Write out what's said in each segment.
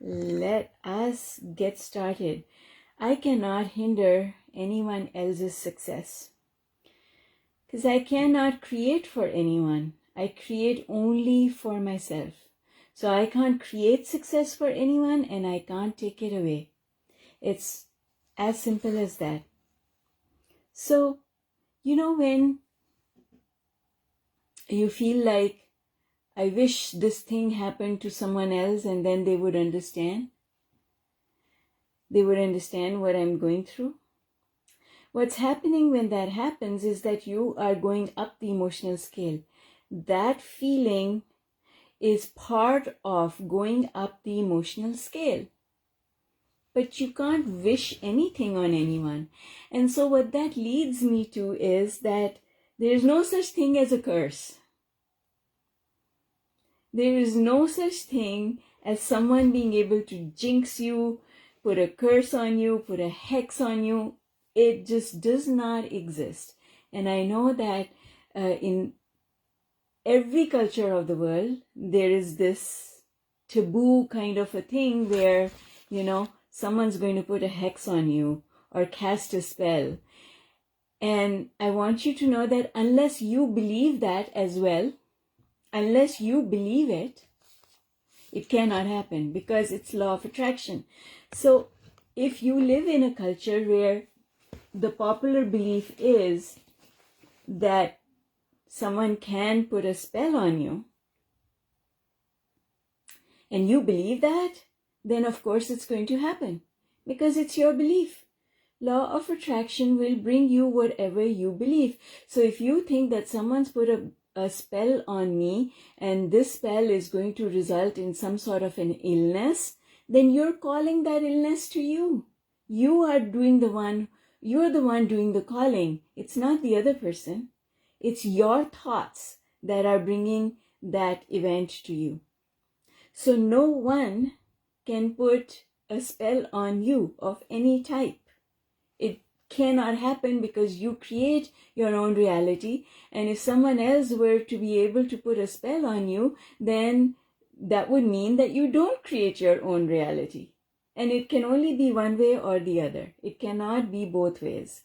let us get started. I cannot hinder anyone else's success because I cannot create for anyone. I create only for myself. So I can't create success for anyone and I can't take it away. It's as simple as that. So, when you feel like, I wish this thing happened to someone else and then they would understand. They would understand what I'm going through. What's happening when that happens is that you are going up the emotional scale. That feeling is part of going up the emotional scale. But you can't wish anything on anyone. And so what that leads me to is that there's no such thing as a curse. There is no such thing as someone being able to jinx you, put a curse on you, put a hex on you. It just does not exist. And I know that in every culture of the world, there is this taboo kind of a thing where, someone's going to put a hex on you or cast a spell. And I want you to know that unless you believe that as well, unless you believe it, it cannot happen because it's law of attraction. So if you live in a culture where the popular belief is that someone can put a spell on you, and you believe that, then of course it's going to happen because it's your belief. Law of attraction will bring you whatever you believe. So if you think that someone's put a spell on me and this spell is going to result in some sort of an illness, then you're calling that illness to you. You're the one doing the calling. It's not the other person. It's your thoughts that are bringing that event to you. So no one can put a spell on you of any type. It cannot happen because you create your own reality. And if someone else were to be able to put a spell on you, then that would mean that you don't create your own reality. And it can only be one way or the other. It cannot be both ways.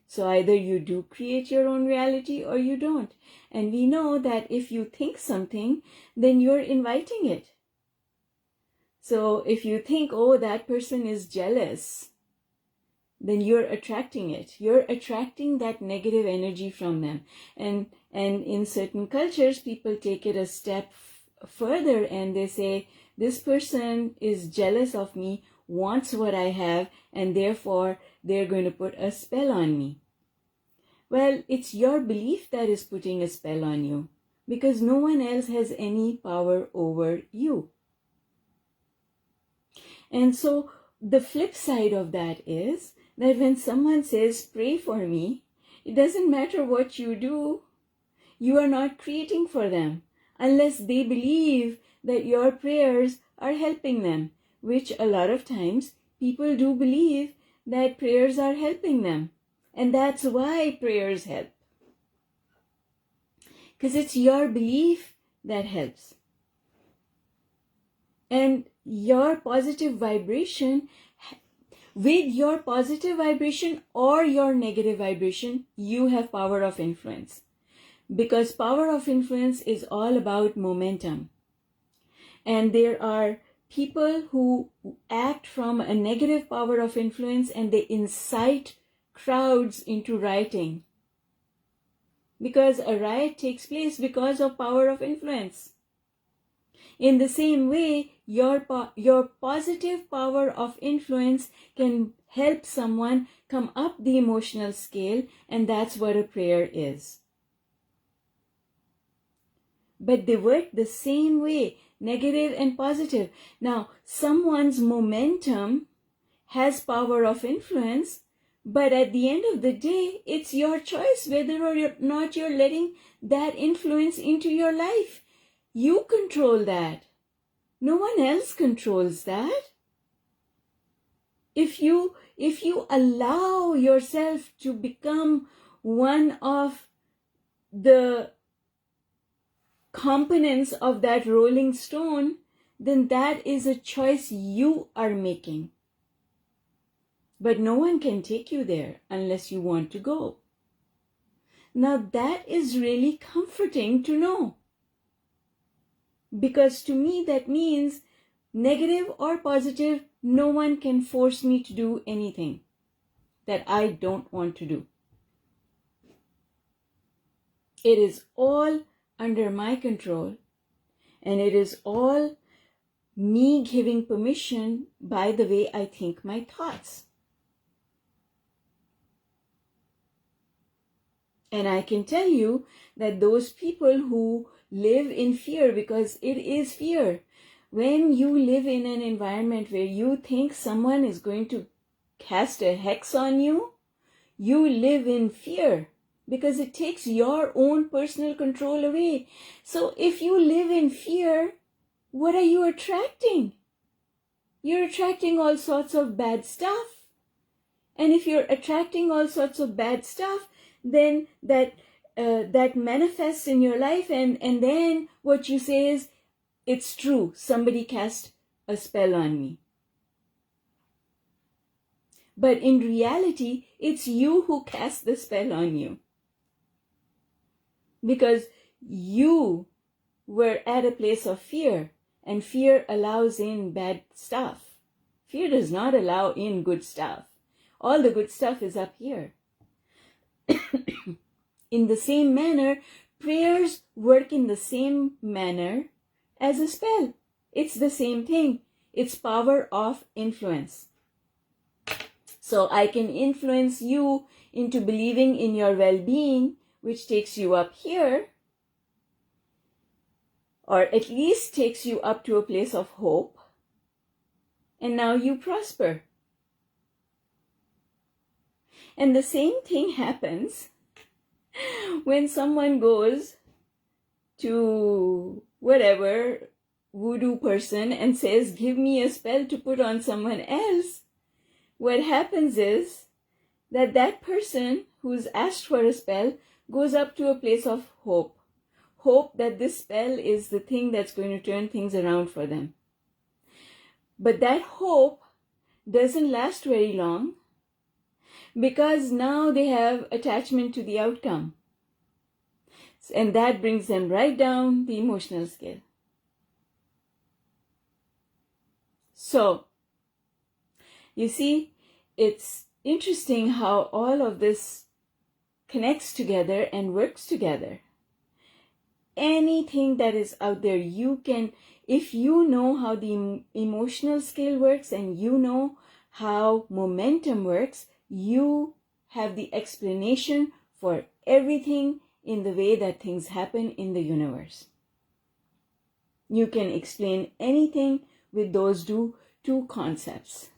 So either you do create your own reality or you don't. And we know that if you think something, then you're inviting it. So if you think, oh, that person is jealous, then you're attracting it. You're attracting that negative energy from them. And in certain cultures, people take it a step further and they say, this person is jealous of me, wants what I have, and therefore they're going to put a spell on me. Well, it's your belief that is putting a spell on you because no one else has any power over you. And so the flip side of that is that when someone says, pray for me, it doesn't matter what you do, you are not creating for them unless they believe that your prayers are helping them, which a lot of times people do believe that prayers are helping them. And that's why prayers help. Because it's your belief that helps. And your positive vibration, with your positive vibration or your negative vibration, you have power of influence. Because power of influence is all about momentum. And there are people who act from a negative power of influence and they incite crowds into rioting. Because a riot takes place because of power of influence. In the same way, your positive power of influence can help someone come up the emotional scale, and that's what a prayer is. But they work the same way, negative and positive. Now, someone's momentum has power of influence, but at the end of the day, it's your choice whether or not you're letting that influence into your life. You control that. No one else controls that. If you allow yourself to become one of the components of that rolling stone, then that is a choice you are making. But no one can take you there unless you want to go. Now that is really comforting to know. Because to me that means, negative or positive, no one can force me to do anything that I don't want to do. It is all under my control, and it is all me giving permission by the way I think my thoughts. And I can tell you that those people who live in fear, because it is fear, when you live in an environment where you think someone is going to cast a hex on you, you live in fear because it takes your own personal control away. So if you live in fear, what are you attracting? You're attracting all sorts of bad stuff. And if you're attracting all sorts of bad stuff, then that manifests in your life, and then what you say is, it's true, somebody cast a spell on me. But in reality, it's you who cast the spell on you. Because you were at a place of fear, and fear allows in bad stuff. Fear does not allow in good stuff. All the good stuff is up here. In the same manner, prayers work in the same manner as a spell. It's the same thing. It's power of influence. So I can influence you into believing in your well-being, which takes you up here, or at least takes you up to a place of hope, and now you prosper. And the same thing happens when someone goes to whatever voodoo person and says, give me a spell to put on someone else. What happens is that that person who's asked for a spell goes up to a place of hope. Hope that this spell is the thing that's going to turn things around for them. But that hope doesn't last very long, because now they have attachment to the outcome. And that brings them right down the emotional scale. So, you see, it's interesting how all of this connects together and works together. Anything that is out there, you can, if you know how the emotional scale works and you know how momentum works, you have the explanation for everything in the way that things happen in the universe. You can explain anything with those two concepts.